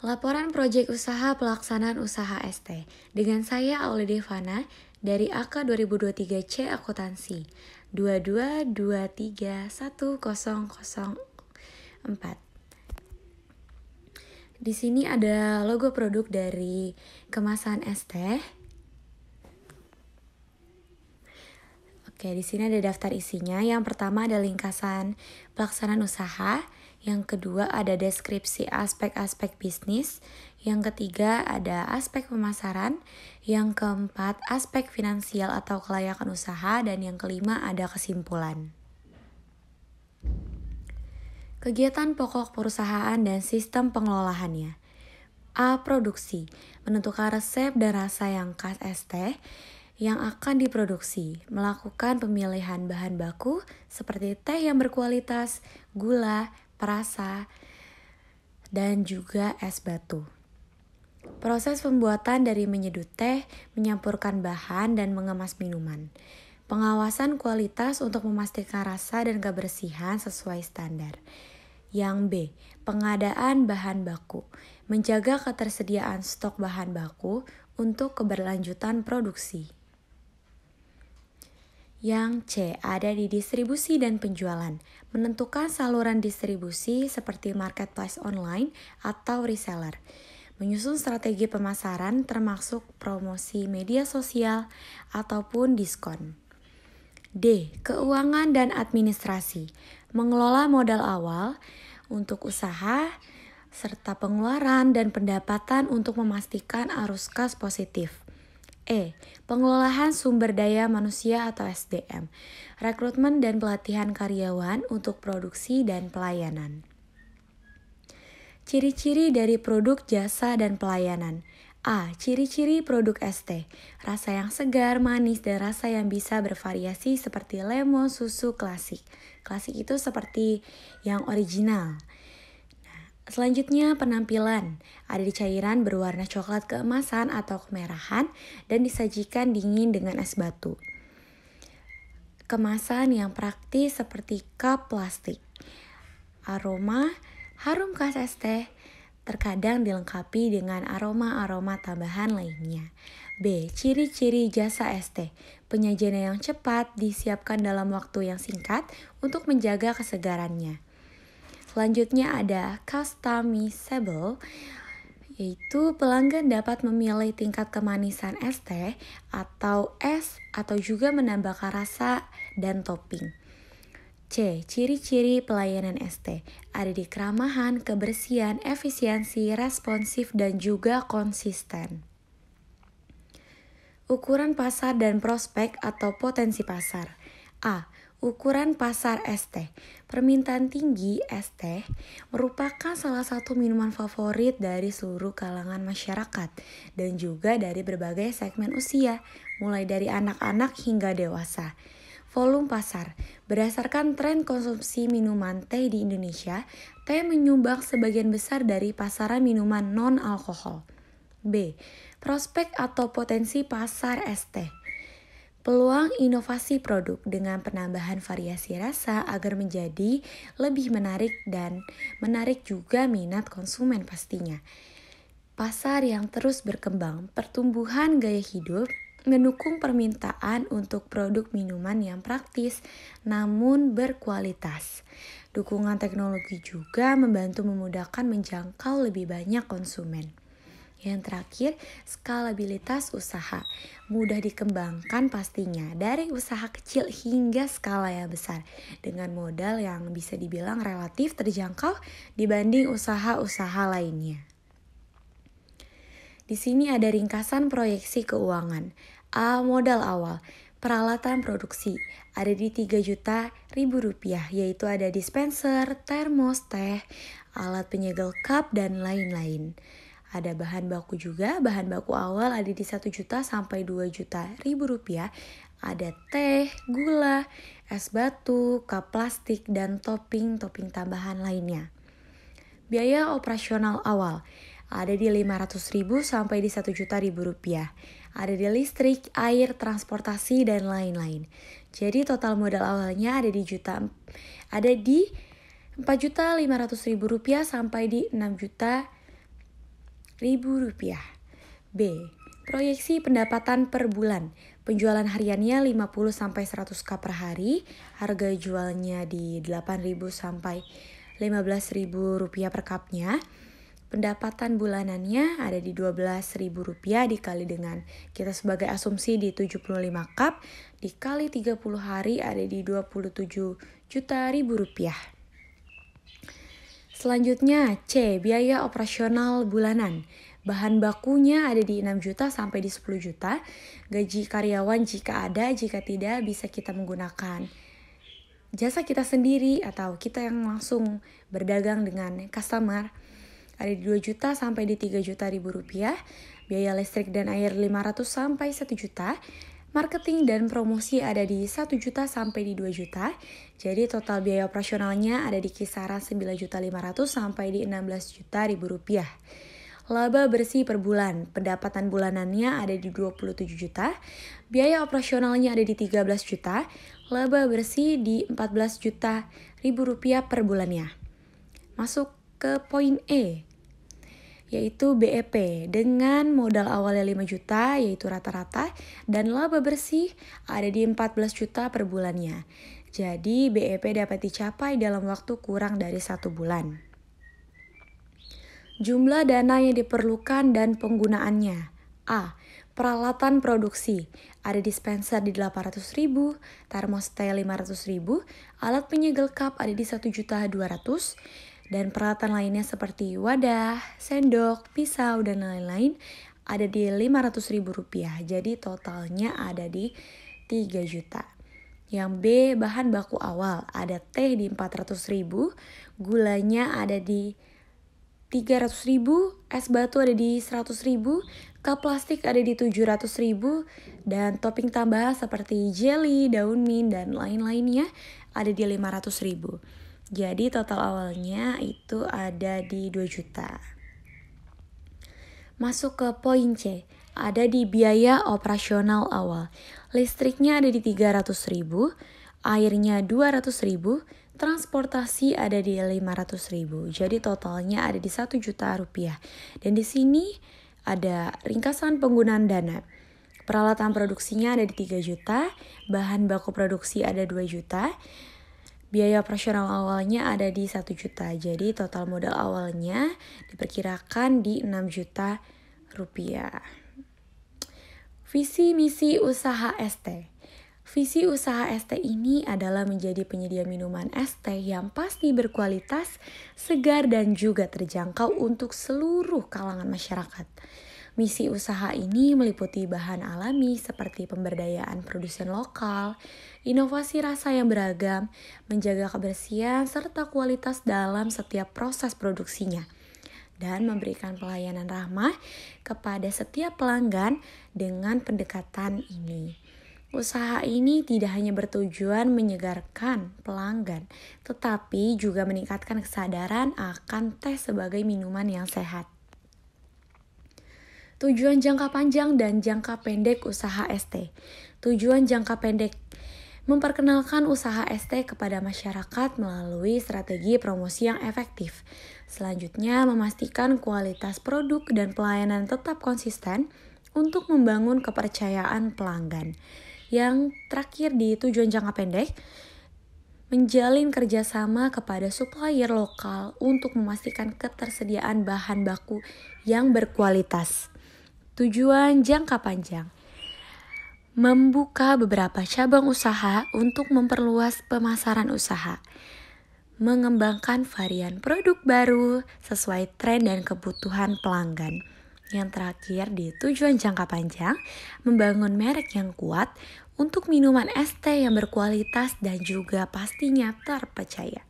Laporan proyek usaha pelaksanaan usaha ST dengan saya Aulia Devana dari AK 2023C Akuntansi 22231004. Di sini ada logo produk dari kemasan ST. Oke, di sini ada daftar isinya. Yang pertama ada ringkasan pelaksanaan usaha. Yang kedua ada deskripsi aspek-aspek bisnis. Yang ketiga ada aspek pemasaran. Yang keempat aspek finansial atau kelayakan usaha. Dan yang kelima ada kesimpulan. Kegiatan pokok perusahaan dan sistem pengelolaannya. A. Produksi. Menentukan resep dan rasa yang khas ST yang akan diproduksi, melakukan pemilihan bahan baku seperti teh yang berkualitas, gula, perasa, dan juga es batu. Proses pembuatan dari menyeduh teh, menyampurkan bahan, dan mengemas minuman. Pengawasan kualitas untuk memastikan rasa dan kebersihan sesuai standar. Yang B. Pengadaan bahan baku. Menjaga ketersediaan stok bahan baku untuk keberlanjutan produksi. Yang C. Ada di distribusi dan penjualan. Menentukan saluran distribusi seperti marketplace online atau reseller. Menyusun strategi pemasaran termasuk promosi media sosial ataupun diskon. D. Keuangan dan administrasi. Mengelola modal awal untuk usaha serta pengeluaran dan pendapatan untuk memastikan arus kas positif. E. Pengelolaan sumber daya manusia atau SDM. Rekrutmen dan pelatihan karyawan untuk produksi dan pelayanan. Ciri-ciri dari produk, jasa, dan pelayanan. A. Ciri-ciri produk ST. Rasa yang segar, manis, dan rasa yang bisa bervariasi seperti lemon, susu, klasik. Klasik itu seperti yang original. Selanjutnya penampilan, ada di cairan berwarna coklat keemasan atau kemerahan dan disajikan dingin dengan es batu. Kemasan yang praktis seperti cup plastik. Aroma, harum khas ST, terkadang dilengkapi dengan aroma-aroma tambahan lainnya. B. Ciri-ciri jasa ST. Penyajian yang cepat disiapkan dalam waktu yang singkat untuk menjaga kesegarannya. Selanjutnya ada customizable, yaitu pelanggan dapat memilih tingkat kemanisan ST atau es atau juga menambahkan rasa dan topping. C. Ciri-ciri pelayanan ST. Ada di keramahan, kebersihan, efisiensi, responsif, dan juga konsisten. Ukuran pasar dan prospek atau potensi pasar. A. Ukuran pasar ST. Permintaan tinggi ST merupakan salah satu minuman favorit dari seluruh kalangan masyarakat dan juga dari berbagai segmen usia, mulai dari anak-anak hingga dewasa. Volume pasar. Berdasarkan tren konsumsi minuman teh di Indonesia, teh menyumbang sebagian besar dari pasaran minuman non-alkohol. B. Prospek atau potensi pasar ST. Peluang inovasi produk dengan penambahan variasi rasa agar menjadi lebih menarik dan menarik juga minat konsumen pastinya. Pasar yang terus berkembang, pertumbuhan gaya hidup, mendukung permintaan untuk produk minuman yang praktis namun berkualitas. Dukungan teknologi juga membantu memudahkan menjangkau lebih banyak konsumen. Yang terakhir, skalabilitas usaha. Mudah dikembangkan pastinya dari usaha kecil hingga skala yang besar dengan modal yang bisa dibilang relatif terjangkau dibanding usaha-usaha lainnya. Di sini ada ringkasan proyeksi keuangan. A. Modal awal. Peralatan produksi ada di 3 juta ribu rupiah, yaitu ada dispenser, termos, teh, alat penyegel cup, dan lain-lain. Ada bahan baku juga, bahan baku awal ada di 1 juta sampai 2 juta ribu rupiah. Ada teh, gula, es batu, cup plastik, dan topping tambahan lainnya. Biaya operasional awal ada di 500.000 sampai di 1 juta ribu rupiah. Ada di listrik, air, transportasi, dan lain-lain. Jadi total modal awalnya ada di 4.500.000 rupiah sampai di 6 juta B. Proyeksi pendapatan per bulan. Penjualan hariannya 50-100 cup per hari. Harga jualnya di 8.000 sampai 15.000 rupiah per cupnya. Pendapatan bulanannya ada di 12.000 rupiah dikali dengan kita sebagai asumsi di 75 cup dikali 30 hari ada di 27 juta ribu rupiah. Selanjutnya C. Biaya operasional bulanan. Bahan bakunya ada di 6 juta sampai di 10 juta. Gaji karyawan jika ada, jika tidak bisa kita menggunakan jasa kita sendiri atau kita yang langsung berdagang dengan customer. Ada di 2 juta sampai di 3 juta ribu rupiah. Biaya listrik dan air 500 sampai 1 juta. Marketing dan promosi ada di 1 juta sampai di 2 juta. Jadi total biaya operasionalnya ada di kisaran 9.500.000 sampai di 16 juta ribu rupiah. Laba bersih per bulan, pendapatan bulanannya ada di 27 juta. Biaya operasionalnya ada di 13 juta. Laba bersih di 14 juta ribu rupiah per bulannya. Masuk ke poin E, yaitu BEP dengan modal awalnya 5 juta yaitu rata-rata dan laba bersih ada di 14 juta per bulannya. Jadi BEP dapat dicapai dalam waktu kurang dari 1 bulan. Jumlah dana yang diperlukan dan penggunaannya. A. Peralatan produksi. Ada dispenser di 800.000, termostat 500.000, alat penyegel cup ada di 1.200.000, dan peralatan lainnya seperti wadah, sendok, pisau, dan lain-lain ada di 500.000 rupiah. Jadi totalnya ada di 3 juta. Yang B, bahan baku awal. Ada teh di 400.000, gulanya ada di 300.000, es batu ada di 100.000, cup plastik ada di 700.000, dan topping tambahan seperti jelly, daun mint, dan lain-lainnya ada di 500.000. Jadi total awalnya itu ada di 2 juta. Masuk ke poin C, ada di biaya operasional awal. Listriknya ada di 300.000, airnya 200.000, transportasi ada di 500.000. Jadi totalnya ada di 1 juta rupiah. Dan di sini ada ringkasan penggunaan dana. Peralatan produksinya ada di 3 juta, bahan baku produksi ada 2 juta. Biaya operasional awalnya ada di 1 juta. Jadi total modal awalnya diperkirakan di 6 juta rupiah. Visi misi usaha ST. Visi usaha ST ini adalah menjadi penyedia minuman ST yang pasti berkualitas, segar dan juga terjangkau untuk seluruh kalangan masyarakat. Misi usaha ini meliputi bahan alami seperti pemberdayaan produsen lokal, inovasi rasa yang beragam, menjaga kebersihan serta kualitas dalam setiap proses produksinya, dan memberikan pelayanan ramah kepada setiap pelanggan dengan pendekatan ini. Usaha ini tidak hanya bertujuan menyegarkan pelanggan, tetapi juga meningkatkan kesadaran akan teh sebagai minuman yang sehat. Tujuan jangka panjang dan jangka pendek usaha ST. Tujuan jangka pendek memperkenalkan usaha ST kepada masyarakat melalui strategi promosi yang efektif. Selanjutnya, memastikan kualitas produk dan pelayanan tetap konsisten untuk membangun kepercayaan pelanggan. Yang terakhir di tujuan jangka pendek, menjalin kerjasama kepada supplier lokal untuk memastikan ketersediaan bahan baku yang berkualitas. Tujuan jangka panjang, membuka beberapa cabang usaha untuk memperluas pemasaran usaha, mengembangkan varian produk baru sesuai tren dan kebutuhan pelanggan. Yang terakhir di tujuan jangka panjang, membangun merek yang kuat untuk minuman ST yang berkualitas dan juga pastinya terpercaya.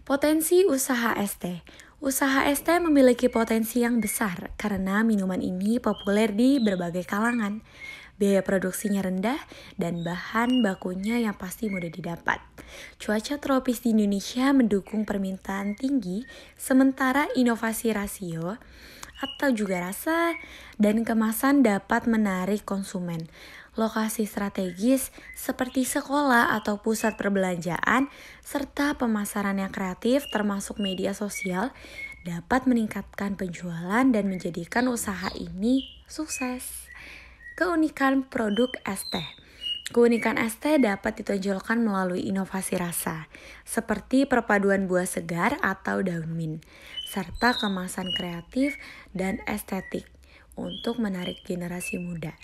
Potensi usaha ST. Usaha ST memiliki potensi yang besar karena minuman ini populer di berbagai kalangan. Biaya produksinya rendah dan bahan bakunya yang pasti mudah didapat. Cuaca tropis di Indonesia mendukung permintaan tinggi, sementara inovasi rasio atau juga rasa dan kemasan dapat menarik konsumen. Lokasi strategis seperti sekolah atau pusat perbelanjaan, serta pemasaran yang kreatif termasuk media sosial dapat meningkatkan penjualan dan menjadikan usaha ini sukses. Keunikan produk es teh. Keunikan es teh dapat ditonjolkan melalui inovasi rasa, seperti perpaduan buah segar atau daun mint, serta kemasan kreatif dan estetik untuk menarik generasi muda.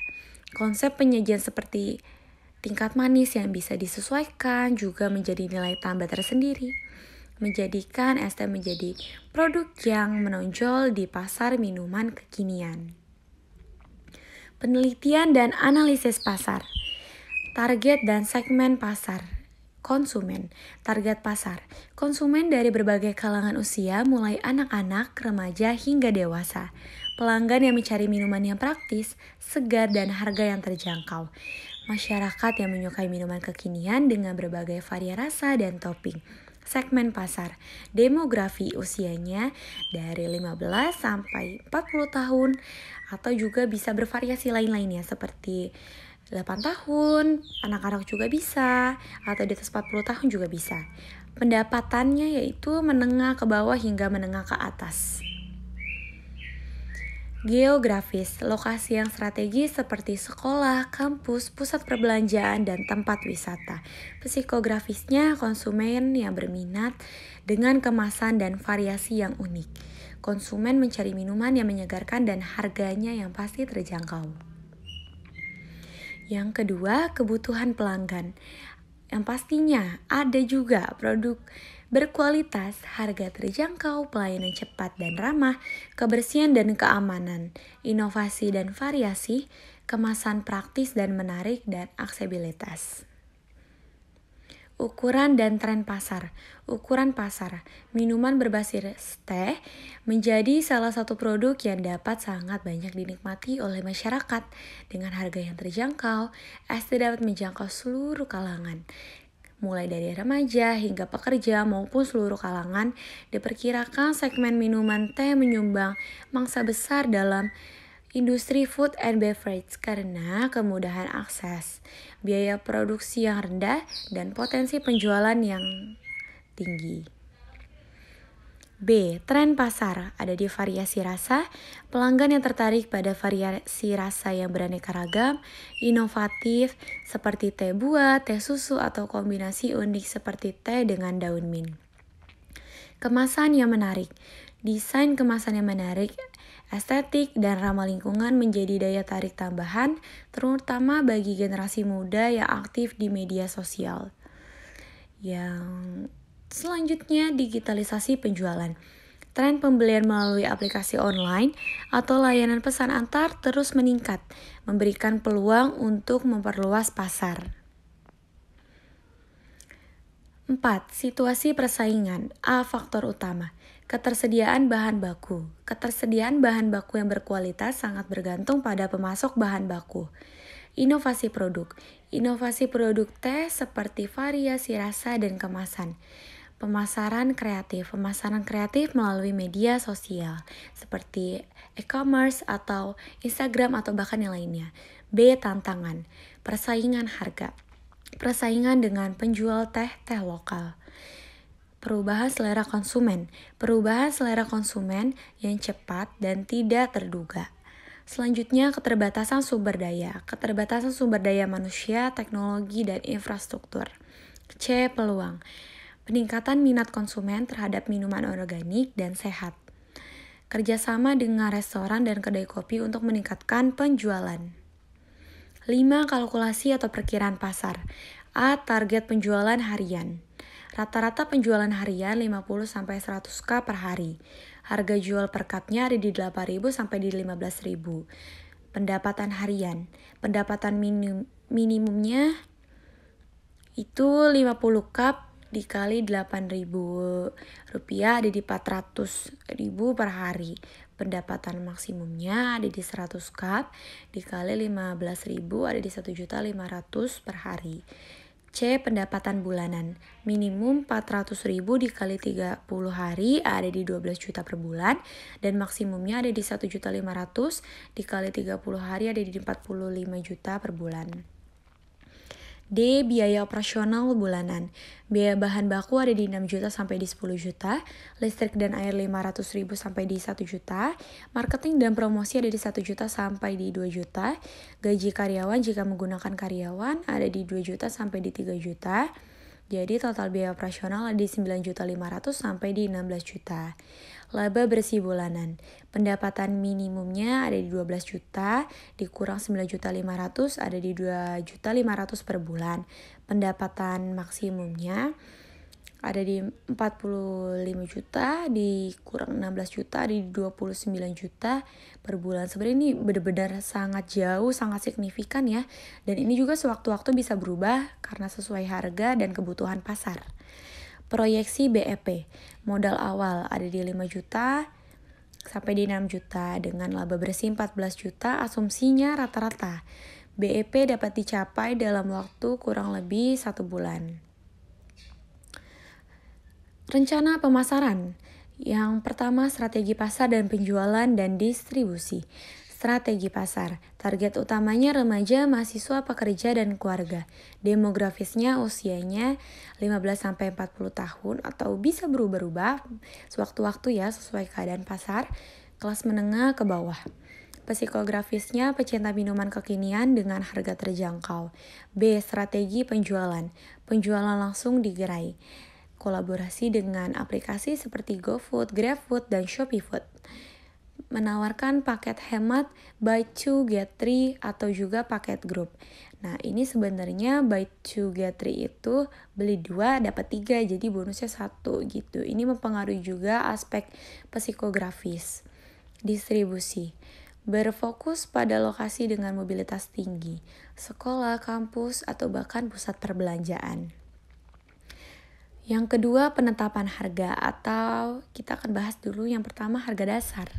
Konsep penyajian seperti tingkat manis yang bisa disesuaikan juga menjadi nilai tambah tersendiri, menjadikan es teh menjadi produk yang menonjol di pasar minuman kekinian. Penelitian dan analisis pasar. Target dan segmen pasar. Konsumen. Target pasar. Konsumen dari berbagai kalangan usia mulai anak-anak, remaja hingga dewasa. Pelanggan yang mencari minuman yang praktis, segar dan harga yang terjangkau. Masyarakat yang menyukai minuman kekinian dengan berbagai varian rasa dan topping. Segmen pasar. Demografi usianya dari 15 sampai 40 tahun atau juga bisa bervariasi lain-lainnya seperti 8 tahun, anak-anak juga bisa, atau di atas 40 tahun juga bisa. Pendapatannya yaitu menengah ke bawah hingga menengah ke atas. Geografis, lokasi yang strategis seperti sekolah, kampus, pusat perbelanjaan, dan tempat wisata. Psikografisnya, konsumen yang berminat dengan kemasan dan variasi yang unik. Konsumen mencari minuman yang menyegarkan dan harganya yang pasti terjangkau. Yang kedua, kebutuhan pelanggan. Yang pastinya ada juga produk berkualitas, harga terjangkau, pelayanan cepat dan ramah, kebersihan dan keamanan, inovasi dan variasi, kemasan praktis dan menarik, dan aksesibilitas. Ukuran dan tren pasar. Ukuran pasar. Minuman berbasis teh menjadi salah satu produk yang dapat sangat banyak dinikmati oleh masyarakat. Dengan harga yang terjangkau, es teh dapat menjangkau seluruh kalangan. Mulai dari remaja hingga pekerja maupun seluruh kalangan, diperkirakan segmen minuman teh menyumbang mangsa besar dalam industri food and beverage karena kemudahan akses, biaya produksi yang rendah, dan potensi penjualan yang tinggi. B. Tren pasar. Ada di variasi rasa, pelanggan yang tertarik pada variasi rasa yang beraneka ragam, inovatif seperti teh buah, teh susu, atau kombinasi unik seperti teh dengan daun mint. Kemasan yang menarik. Desain kemasan yang menarik, estetik, dan ramah lingkungan menjadi daya tarik tambahan, terutama bagi generasi muda yang aktif di media sosial. Yang selanjutnya, digitalisasi penjualan. Tren pembelian melalui aplikasi online atau layanan pesan antar terus meningkat, memberikan peluang untuk memperluas pasar. 4. Situasi persaingan. A. Faktor utama. Ketersediaan bahan baku. Ketersediaan bahan baku yang berkualitas sangat bergantung pada pemasok bahan baku. Inovasi produk. Inovasi produk teh seperti variasi rasa dan kemasan. Pemasaran kreatif. Pemasaran kreatif melalui media sosial seperti e-commerce atau Instagram atau bahkan yang lainnya. B. Tantangan. Persaingan harga. Persaingan dengan penjual teh lokal. Perubahan selera konsumen. Perubahan selera konsumen yang cepat dan tidak terduga. Selanjutnya, keterbatasan sumber daya. Keterbatasan sumber daya manusia, teknologi, dan infrastruktur. C. Peluang. Peningkatan minat konsumen terhadap minuman organik dan sehat. Kerjasama dengan restoran dan kedai kopi untuk meningkatkan penjualan. 5. Kalkulasi atau perkiraan pasar. A. Target penjualan harian. Rata-rata penjualan harian 50-100k per hari. Harga jual per cupnya ada di 8.000 sampai di 15.000. Pendapatan harian. Pendapatan minimumnya itu 50 cup dikali 8.000 rupiah ada di 400.000 per hari. Pendapatan maksimumnya ada di 100 cup dikali 15.000 ada di 1.500.000 per hari. C. Pendapatan bulanan. Minimum 400.000 dikali 30 hari ada di 12 juta per bulan dan maksimumnya ada di 1.500.000 dikali 30 hari ada di 45 juta per bulan. D. Biaya operasional bulanan. Biaya bahan baku ada di 6 juta sampai di 10 juta, listrik dan air 500.000 sampai di 1 juta, marketing dan promosi ada di 1 juta sampai di 2 juta, gaji karyawan jika menggunakan karyawan ada di 2 juta sampai di 3 juta. Jadi total biaya operasional ada di 9.500.000 sampai di 16 juta. Laba bersih bulanan. Pendapatan minimumnya ada di 12 juta, dikurang 9.500.000 ada di 2.500.000 per bulan. Pendapatan maksimumnya ada di 45 juta, dikurang 16 juta, ada di 29 juta per bulan. Sebenarnya ini benar-benar sangat jauh, sangat signifikan ya. Dan ini juga sewaktu-waktu bisa berubah karena sesuai harga dan kebutuhan pasar. Proyeksi BEP, modal awal ada di 5 juta sampai di 6 juta dengan laba bersih 14 juta, asumsinya rata-rata. BEP dapat dicapai dalam waktu kurang lebih 1 bulan. Rencana pemasaran. Yang pertama, strategi pasar dan penjualan dan distribusi. Strategi pasar. Target utamanya remaja, mahasiswa, pekerja, dan keluarga. Demografisnya usianya 15-40 tahun atau bisa berubah-ubah sewaktu-waktu ya sesuai keadaan pasar. Kelas menengah ke bawah. Psikografisnya pecinta minuman kekinian dengan harga terjangkau. B. Strategi penjualan. Penjualan langsung di gerai. Kolaborasi dengan aplikasi seperti GoFood, GrabFood, dan ShopeeFood. Menawarkan paket hemat buy 2 get 3 atau juga paket grup. Nah, ini sebenarnya buy 2 get 3 itu beli 2 dapat 3 jadi bonusnya 1 gitu. Ini mempengaruhi juga aspek psikografis. Distribusi. Berfokus pada lokasi dengan mobilitas tinggi, sekolah, kampus, atau bahkan pusat perbelanjaan. Yang kedua, penetapan harga atau kita akan bahas dulu yang pertama harga dasar.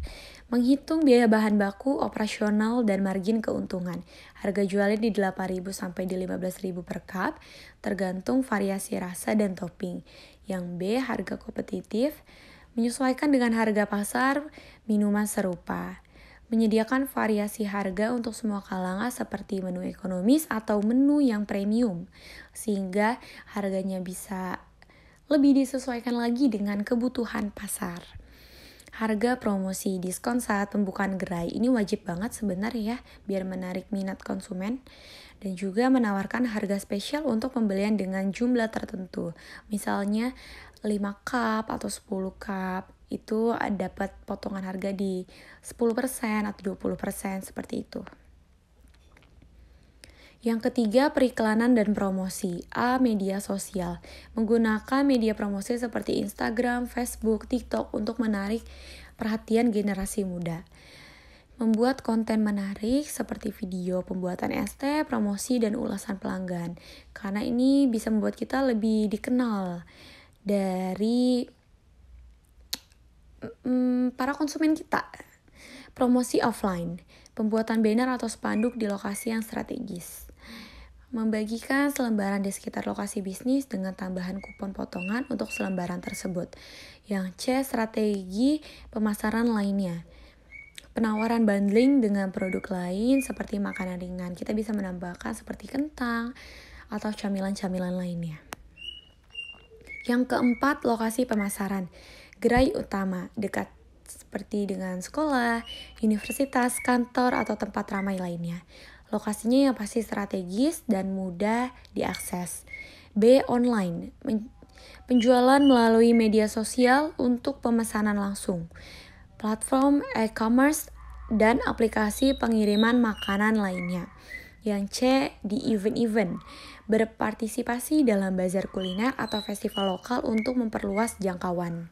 Menghitung biaya bahan baku, operasional, dan margin keuntungan. Harga jualnya di 8.000 sampai di 15.000 per cup, tergantung variasi rasa dan topping. Yang B, harga kompetitif, menyesuaikan dengan harga pasar minuman serupa. Menyediakan variasi harga untuk semua kalangan seperti menu ekonomis atau menu yang premium, sehingga harganya bisa lebih disesuaikan lagi dengan kebutuhan pasar. Harga promosi, diskon saat pembukaan gerai. Ini wajib banget sebenarnya ya, biar menarik minat konsumen. Dan juga menawarkan harga spesial untuk pembelian dengan jumlah tertentu. Misalnya 5 cup atau 10 cup. Itu dapat potongan harga di 10% atau 20% seperti itu. Yang ketiga, periklanan dan promosi. A. Media sosial. Menggunakan media promosi seperti Instagram, Facebook, TikTok untuk menarik perhatian generasi muda. Membuat konten menarik seperti video pembuatan ST, promosi, dan ulasan pelanggan. Karena ini bisa membuat kita lebih dikenal dari para konsumen kita. Promosi offline. Pembuatan banner atau spanduk di lokasi yang strategis. Membagikan selembaran di sekitar lokasi bisnis dengan tambahan kupon potongan untuk selembaran tersebut. Yang C, strategi pemasaran lainnya. Penawaran bundling dengan produk lain seperti makanan ringan. Kita bisa menambahkan seperti kentang atau camilan-camilan lainnya. Yang keempat, lokasi pemasaran. Gerai utama, dekat seperti dengan sekolah, universitas, kantor, atau tempat ramai lainnya. Lokasinya yang pasti strategis dan mudah diakses. B. Online. Penjualan melalui media sosial untuk pemesanan langsung. Platform e-commerce dan aplikasi pengiriman makanan lainnya. Yang C. Di event-event. Berpartisipasi dalam bazar kuliner atau festival lokal untuk memperluas jangkauan.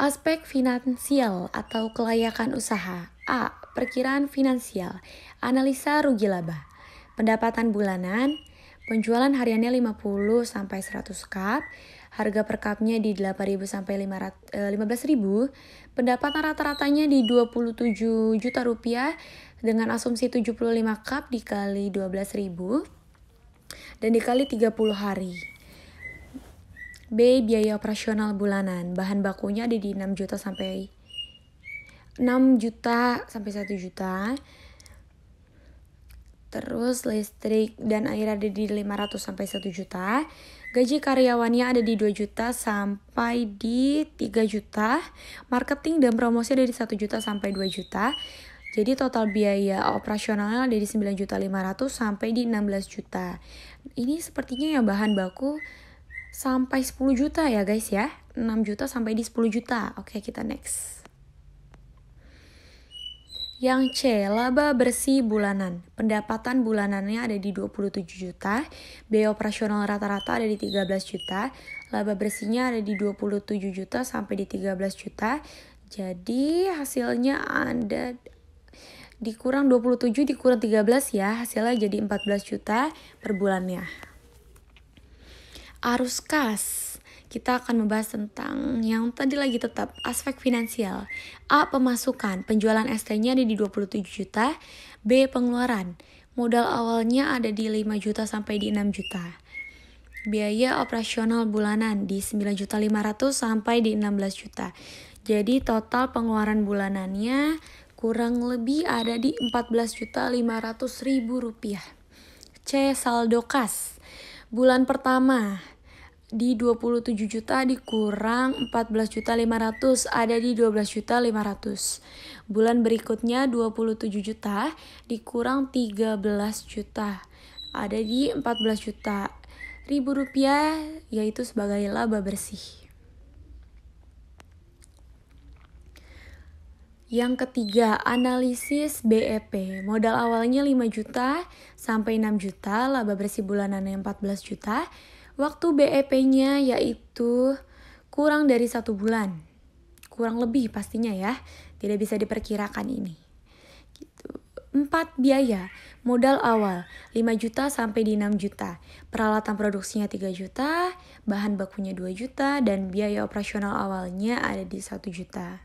Aspek finansial atau kelayakan usaha. A. Perkiraan finansial. Analisa rugi laba. Pendapatan bulanan. Penjualan hariannya 50-100 cup. Harga per cupnya di 8.000 sampai 15.000. Pendapatan rata-ratanya di 27 juta rupiah dengan asumsi 75 cup dikali 12.000 dan dikali 30 hari. B. Biaya operasional bulanan. Bahan bakunya ada di 6 juta sampai 1 juta. Terus listrik dan air ada di 500 sampai 1 juta. Gaji karyawannya ada di 2 juta sampai di 3 juta. Marketing dan promosi ada di 1 juta sampai 2 juta. Jadi total biaya operasionalnya ada di 9.500.000 sampai di 16 juta. Ini sepertinya ya bahan baku sampai 10 juta ya guys ya. 6 juta sampai di 10 juta. Oke, kita next. Yang C, laba bersih bulanan. Pendapatan bulanannya ada di 27 juta. Biaya operasional rata-rata ada di 13 juta. Laba bersihnya ada di 27 juta sampai di 13 juta. Jadi hasilnya ada dikurang 27 dikurang 13 ya. Hasilnya jadi 14 juta per bulannya. Arus kas. Kita akan membahas tentang yang tadi lagi tetap, aspek finansial. A. Pemasukan. Penjualan ST-nya ada di 27 juta. B. Pengeluaran. Modal awalnya ada di 5 juta sampai di 6 juta. Biaya operasional bulanan di 9.500.000 sampai di 16 juta. Jadi total pengeluaran bulanannya kurang lebih ada di 14.500.000 rupiah. C. Saldo kas. Bulan pertama di 27 juta dikurang 14.500.000 ada di 12.500.000. Bulan berikutnya 27 juta dikurang 13 juta ada di 14 juta ribu rupiah, yaitu sebagai laba bersih. Yang ketiga, analisis BEP. Modal awalnya 5 juta sampai 6 juta, laba bersih bulanannya 14 juta. Waktu BEP-nya yaitu kurang dari 1 bulan. Kurang lebih pastinya ya. Tidak bisa diperkirakan ini. Gitu. 4. Biaya. Modal awal 5 juta sampai di 6 juta. Peralatan produksinya 3 juta. Bahan bakunya 2 juta. Dan biaya operasional awalnya ada di 1 juta.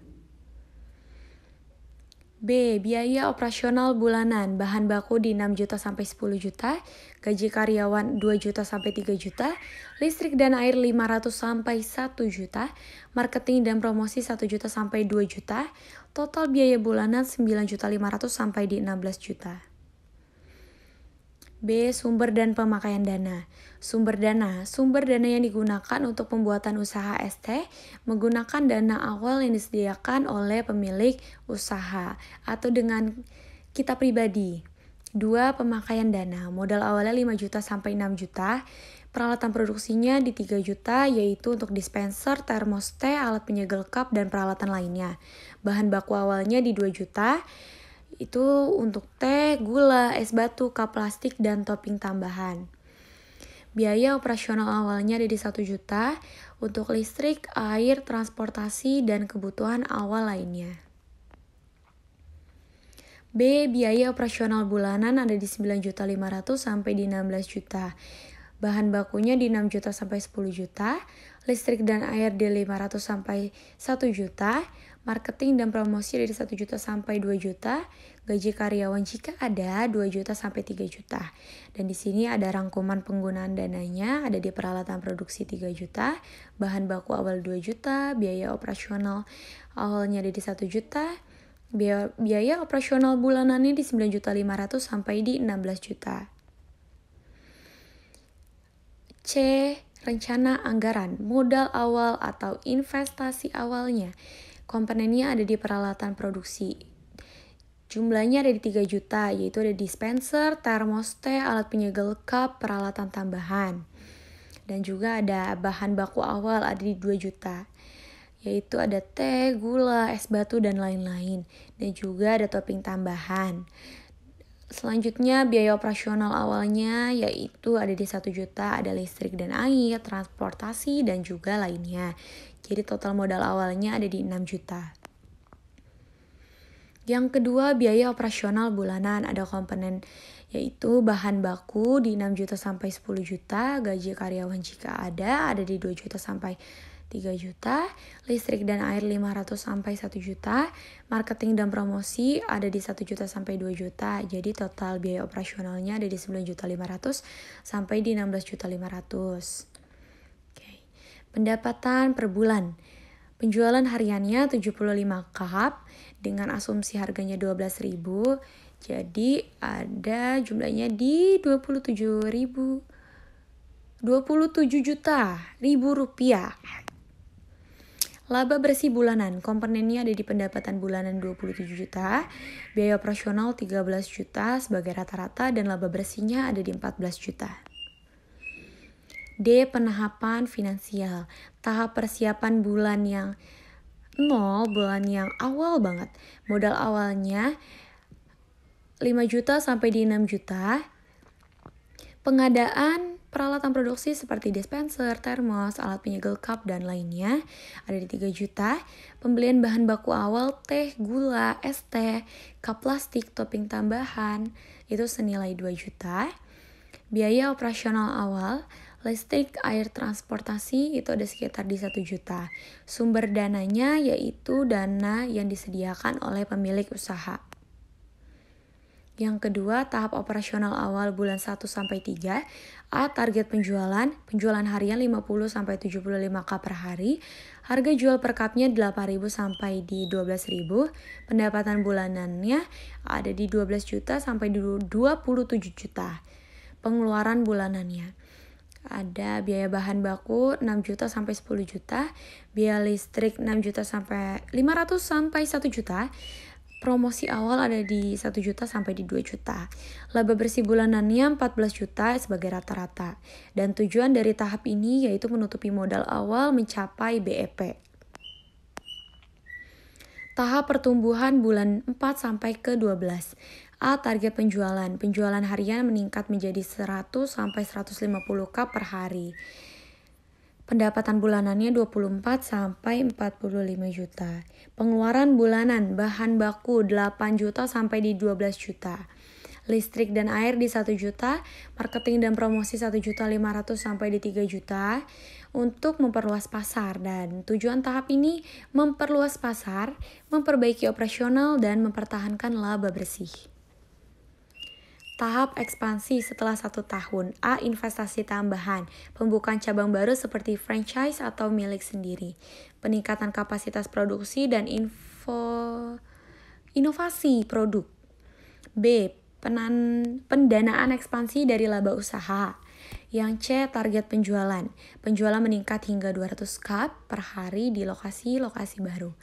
B. Biaya operasional bulanan. Bahan baku di 6 juta sampai 10 juta. Gaji karyawan 2 juta sampai 3 juta. Listrik dan air 500 sampai 1 juta. Marketing dan promosi 1 juta sampai 2 juta. Total biaya bulanan 9.500.000 sampai di 16 juta. B. Sumber dan pemakaian dana. Sumber dana yang digunakan untuk pembuatan usaha ST menggunakan dana awal yang disediakan oleh pemilik usaha atau dengan kita pribadi. 2. Pemakaian dana. Modal awalnya 5 juta sampai 6 juta. Peralatan produksinya di 3 juta yaitu untuk dispenser, termos teh, alat penyegel cup, dan peralatan lainnya. Bahan baku awalnya di 2 juta. Itu untuk teh, gula, es batu, cup plastik, dan topping tambahan. Biaya operasional awalnya ada di 1 juta untuk listrik, air, transportasi, dan kebutuhan awal lainnya. B. Biaya operasional bulanan ada di 9.500.000 sampai di 16 juta. Bahan bakunya di 6 juta sampai 10 juta. Listrik dan air di 500 sampai 1 juta. Marketing dan promosi dari 1 juta sampai 2 juta. Gaji karyawan jika ada 2 juta sampai 3 juta. Dan di sini ada rangkuman penggunaan dananya, ada di peralatan produksi 3 juta, bahan baku awal 2 juta, biaya operasional awalnya ada di 1 juta, biaya operasional bulanannya di 9.500.000 sampai di 16 juta. C. Rencana anggaran, modal awal atau investasi awalnya. Komponennya ada di peralatan produksi. Jumlahnya ada di 3 juta, yaitu ada dispenser, termos teh, alat penyegel cup, peralatan tambahan. Dan juga ada bahan baku awal ada di 2 juta, yaitu ada teh, gula, es batu, dan lain-lain. Dan juga ada topping tambahan. Selanjutnya biaya operasional awalnya yaitu ada di 1 juta, ada listrik dan air, transportasi, dan juga lainnya. Jadi total modal awalnya ada di 6 juta. Yang kedua, biaya operasional bulanan, ada komponen yaitu bahan baku di 6 juta sampai 10 juta, gaji karyawan jika ada di 2 juta sampai 3 juta, listrik dan air 500 sampai 1 juta, marketing dan promosi ada di 1 juta sampai 2 juta. Jadi total biaya operasionalnya ada di 9.500.000 sampai di 16.500.000. Oke. Pendapatan per bulan. Penjualan hariannya 75 cup dengan asumsi harganya 12.000. Jadi ada jumlahnya di 27 juta rupiah. Laba bersih bulanan, komponennya ada di pendapatan bulanan 27 juta, biaya operasional 13 juta sebagai rata-rata, dan laba bersihnya ada di 14 juta. D. Penahapan finansial, tahap persiapan bulan yang 0, bulan yang awal banget. Modal awalnya 5 juta sampai di 6 juta. Pengadaan peralatan produksi seperti dispenser, termos, alat penyegel cup, dan lainnya ada di 3 juta. Pembelian bahan baku awal, teh, gula, es teh, cup plastik, topping tambahan, itu senilai 2 juta. Biaya operasional awal, listrik, air, transportasi, itu ada sekitar di 1 juta. Sumber dananya yaitu dana yang disediakan oleh pemilik usaha. Yang kedua, tahap operasional awal bulan 1-3. A. Target penjualan harian 50-75k per hari. Harga jual per cupnya 8.000 sampai di 12.000. Pendapatan bulanannya ada di 12 juta sampai di 27 juta. Pengeluaran bulanannya ada biaya bahan baku 6 juta sampai 10 juta. Biaya listrik 6 juta sampai 500 sampai 1 juta. Promosi awal ada di 1 juta sampai di 2 juta. Laba bersih bulanannya 14 juta sebagai rata-rata. Dan tujuan dari tahap ini yaitu menutupi modal awal mencapai BEP. Tahap pertumbuhan bulan 4 sampai ke 12. A. Target penjualan harian meningkat menjadi 100 sampai 150k per hari. Pendapatan bulanannya 24 sampai 45 juta. Pengeluaran bulanan bahan baku 8 juta sampai di 12 juta. Listrik dan air di 1 juta, marketing dan promosi 1 juta 500 sampai di 3 juta untuk memperluas pasar. Dan tujuan tahap ini memperluas pasar, memperbaiki operasional, dan mempertahankan laba bersih. Tahap ekspansi setelah 1 tahun. A. Investasi tambahan, pembukaan cabang baru seperti franchise atau milik sendiri, peningkatan kapasitas produksi dan inovasi produk. B. Pendanaan ekspansi dari laba usaha. Yang C. Target penjualan meningkat hingga 200 cup per hari di lokasi-lokasi baru.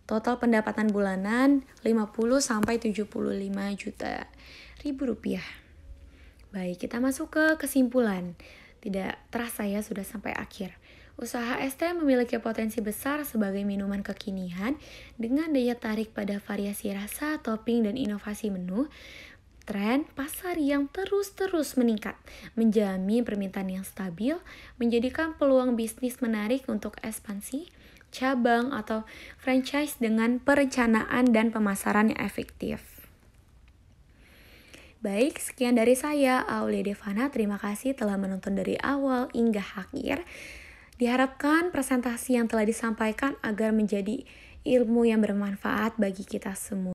Total pendapatan bulanan 50-75 juta rupiah. Baik, kita masuk ke kesimpulan. Tidak terasa ya sudah sampai akhir. Usaha es teh memiliki potensi besar sebagai minuman kekinian dengan daya tarik pada variasi rasa, topping, dan inovasi menu. Tren pasar yang terus meningkat menjamin permintaan yang stabil, menjadikan peluang bisnis menarik untuk ekspansi, cabang, atau franchise dengan perencanaan dan pemasaran yang efektif. Baik, sekian dari saya, Aulia Devana. Terima kasih telah menonton dari awal hingga akhir. Diharapkan presentasi yang telah disampaikan agar menjadi ilmu yang bermanfaat bagi kita semua.